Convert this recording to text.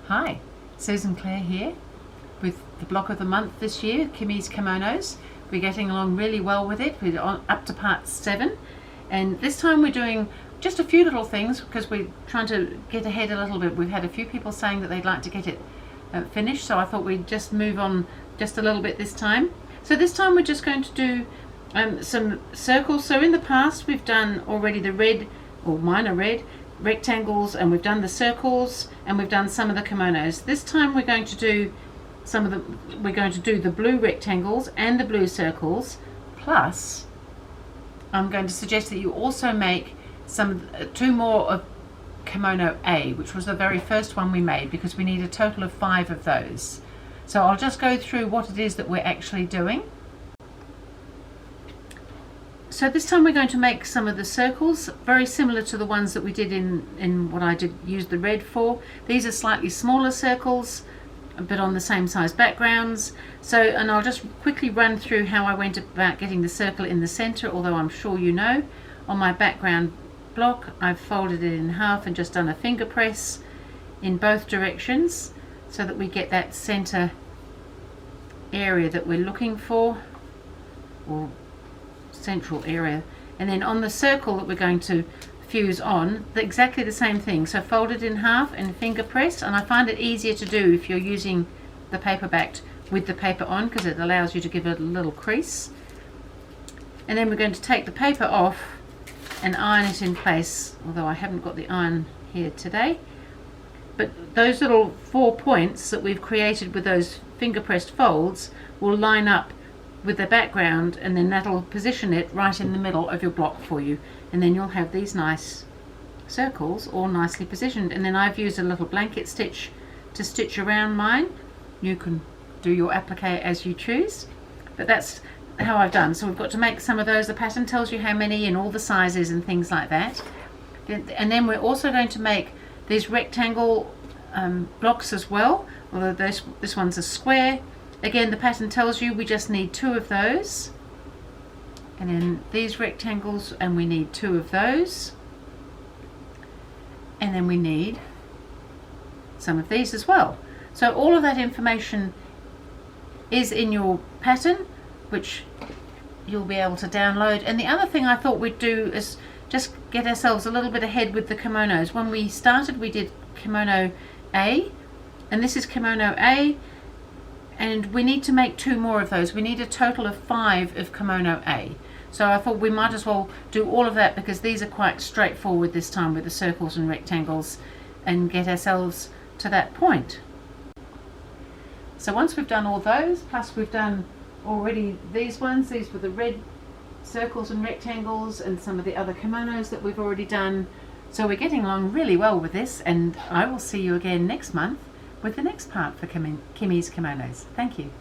Hi, SusanClaire here with the block of the month this year, Kimi's Kimonos. We're getting along really well with it. We're up to part 7, and this time we're doing just a few little things because we're trying to get ahead a little bit. We've had a few people saying that they'd like to get it finished, so I thought we'd just move on just a little bit this time. So this time we're just going to do some circles. So in the past we've done already the red, or mine are red, rectangles, and we've done the circles, and we've done some of the kimonos. This time we're going to do the blue rectangles and the blue circles, plus I'm going to suggest that you also make two more of kimono A, which was the very first one we made, because we need a total of 5 of those. So I'll just go through what it is that we're actually doing. So this time we're going to make some of the circles, very similar to the ones that we did in what I did use the red for. These are slightly smaller circles, but on the same size backgrounds. And I'll just quickly run through how I went about getting the circle in the center, although I'm sure you know. On my background block, I've folded it in half and just done a finger press in both directions so that we get that center area that we're looking for, or central area. And then on the circle that we're going to fuse on, exactly the same thing. So fold it in half and finger press, and I find it easier to do if you're using the paper backed with the paper on, because it allows you to give it a little crease. And then we're going to take the paper off and iron it in place, although I haven't got the iron here today. But those little 4 points that we've created with those finger pressed folds will line up with the background, and then that'll position it right in the middle of your block for you, and then you'll have these nice circles all nicely positioned. And then I've used a little blanket stitch to stitch around mine. You can do your applique as you choose, but that's how I've done. So we've got to make some of those. The pattern tells you how many and all the sizes and things like that. And then we're also going to make these rectangle blocks as well, although this one's a square. Again, the pattern tells you we just need 2 of those, and then these rectangles, and we need 2 of those, and then we need some of these as well. So all of that information is in your pattern, which you'll be able to download. And the other thing I thought we'd do is just get ourselves a little bit ahead with the kimonos. When we started, we did kimono A, and this is kimono A, and we need to make 2 more of those. We need a total of 5 of kimono A. So I thought we might as well do all of that, because these are quite straightforward this time with the circles and rectangles, and get ourselves to that point. So once we've done all those, plus we've done already these ones, these were the red circles and rectangles, and some of the other kimonos that we've already done. So we're getting along really well with this, and I will see you again next month with the next part for Kimi's Kimonos. Thank you.